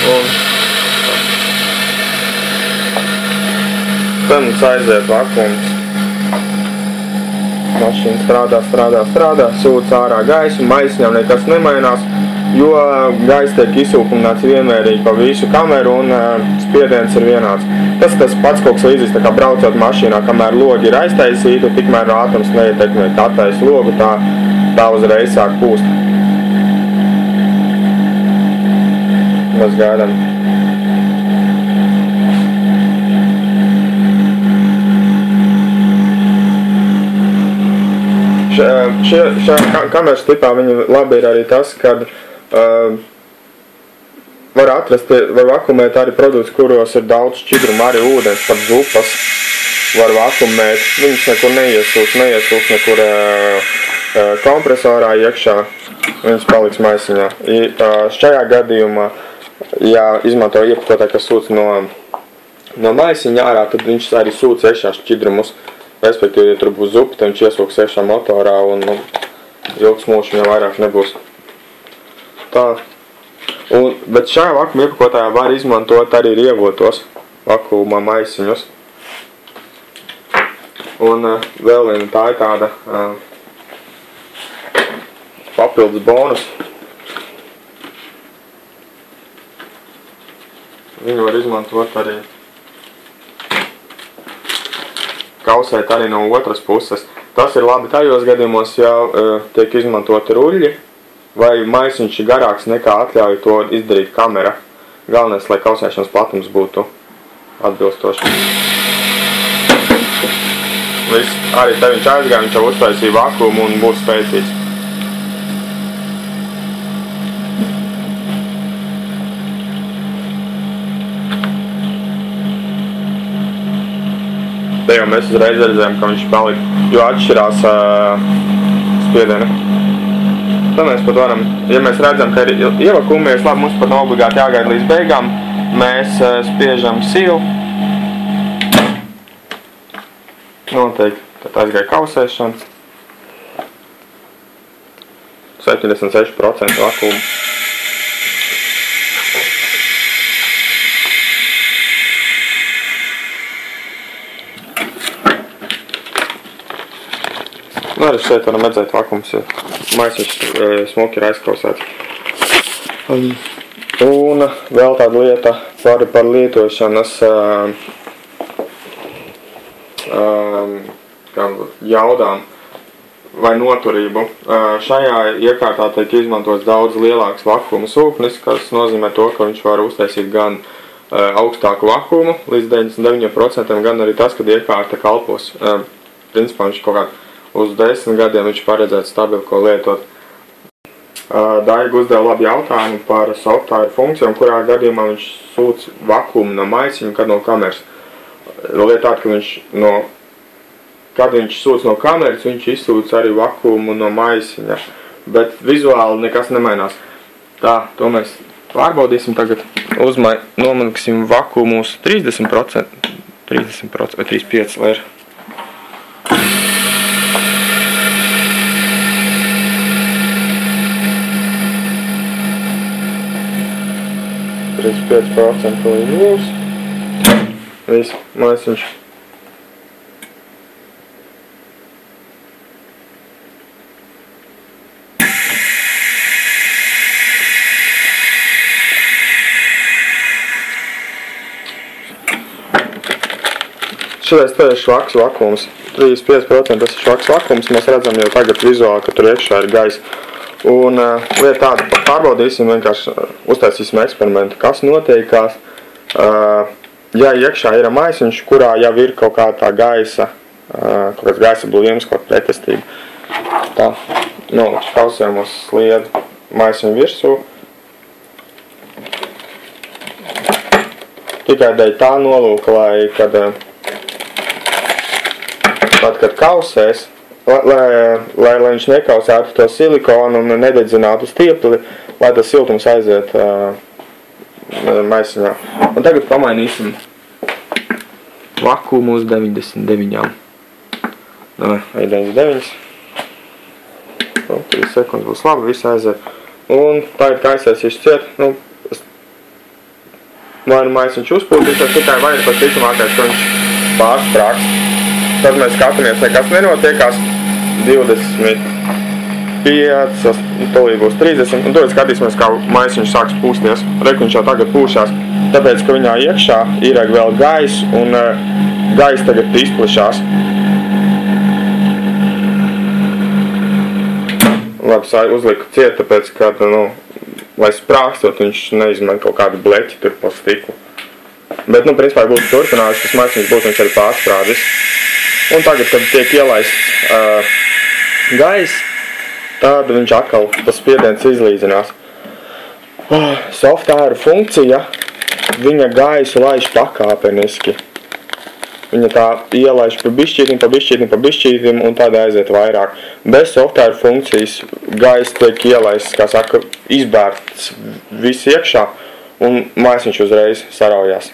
Un tad mums aiziet vakums. Mašīna strādā, sūc ārā gaisu, maisiņam nekas nemainās, jo gaisa tiek izsūkums vienmērīgi pa visu kameru un spiediens ir vienāds. Tas pats kaut kas līdzīgs, tā kā braucot mašīnā, kamēr logi ir aiztaisīti, tikmēr ātrums neietekmē, kā attaisa logu, tā uzreiz sāk pūst. Mēs gaidām. Šajā kameras tipā viņa labi ir arī tas, kad var vakumēt arī produktus, kuros ir daudz šķidrumu, arī ūdens, pat zupas var vakumēt. Viņas nekur neiesūks nekur kompresorā iekšā, viņas paliks maisiņā. Šajā gadījumā, ja izmanto iepakotāju, kas sūc no maisiņa ārā, tad viņš arī sūc iekšā šķidrumus. Respektīvi, ja tur būs zupa, tad viņš iesūks iekšā motorā un ilgs mūžs viņam vairāk nebūs. Tā. Bet šajā vakuma iepakotājā var izmantot arī rievotos vakuma maisiņus. Un vēl viena tā ir tāda papildus bonus. Viņu var izmantot arī kausēt arī no otras puses. Tas ir labi tajos gadījumos, ja tiek izmantoti ruļļi, vai maisiņš ir garāks nekā atļauj to izdarīt kamera. Galvenais, lai kausēšanas platums būtu atbilstoši. Viss, arī te viņš aizgāja, viņš jau uztaisīja vakumu un būs spēcīgs. Te jau mēs uzreiz redzējām, ka viņš palika, jo atšķirās spiedieni. Tad mēs pat varam, ja mēs redzam, ka ir ievakumies, labi, mums pat nav obligāti jāgaida līdz beigām, mēs spiežam silu. Noteikti, tad aizgāja kausēšana. 76% vakumu. Arī šeit varam redzēt vakums, jo maisiņš smuki ir aizkausēts. Un vēl tāda lieta par lietošanas jaudām vai noturību. Šajā iekārtā tiek izmantots daudz lielāks vakuma sūknis, kas nozīmē to, ka viņš var uztaisīt gan augstāku vakumu līdz 99%, gan arī tas, kad iekārta kalpos. Principā viņš kaut kā uz 10 gadiem viņš paredzēts stabili, ko lietot. Daiga uzdeva labu jautājumu par software funkcijām, kurā gadījumā viņš sūc vakumu no maisiņa, kad no kameras. Lieta tāda, ka kad viņš sūc no kameras, viņš izsūc arī vakumu no maisiņa. Bet vizuāli nekas nemainās. Tā, to mēs pārbaudīsim tagad. Nomaniksim vakumu uz 30%, 30% vai 35%, lai ir. 35% līdz būs. Viss, maisiņš. Šitais te ir švaks vakums. 35% tas ir švaks vakums. Mēs redzam jau tagad vizuāli, ka tur iekšā ir gaisa. Un lieta tāda, pārbaudīsim, vienkārši uztaisīsim eksperimentu, kas notiekās, ja iekšā ir maisiņš, kurā jau ir kaut kā tā gaisa, kaut kāds gaisa blīvums, kaut pretestība. Tā, kausējam uz sliedu maisiņu virsū. Tikai dēļ tā nolūka, lai, kad kausēs, lai viņš nekausētu to silikonu un nededzinātu stiepli, lai tas siltums aiziet maisiņā. Un tagad pamainīsim vakumu uz 99. Vai 99. 3 sekundes būs labi, viss aiziet. Un tagad kaisēs ciet. vai nu maisiņš uzpūtīsies, tikai vai ir pats ticamākais, ka viņš pārsprāks. Tad mēs skatāmies, nekas nenotiekās, 25, tolī būs 30, un tad skatīsimies, kā maisiņš sāks pūsties. Reku viņš jau tagad pūšās, tāpēc, ka viņā iekšā ir vēl gaiss, un gaiss tagad izplešās. Labi, uzliku ciet, tāpēc, ka, lai sprākstot, viņš neizmet kaut kādu bleķi tur pa stiklu. Bet, principā, ja būtu turpinājis, tas maisiņš būtu viņš arī pārsprādzis. Un tagad, kad tiek ielaists gaiss, tad viņš atkal tas spiediens izlīdzinās. Softāra funkcija, viņa gaisu laiž pakāpeniski. Viņa tā ielaiž pa bišķītim, un tad aiziet vairāk. Bez softāra funkcijas gaiss tiek ielaists, kā saka, izbērts viss iekšā, un maisiņš uzreiz saraujās.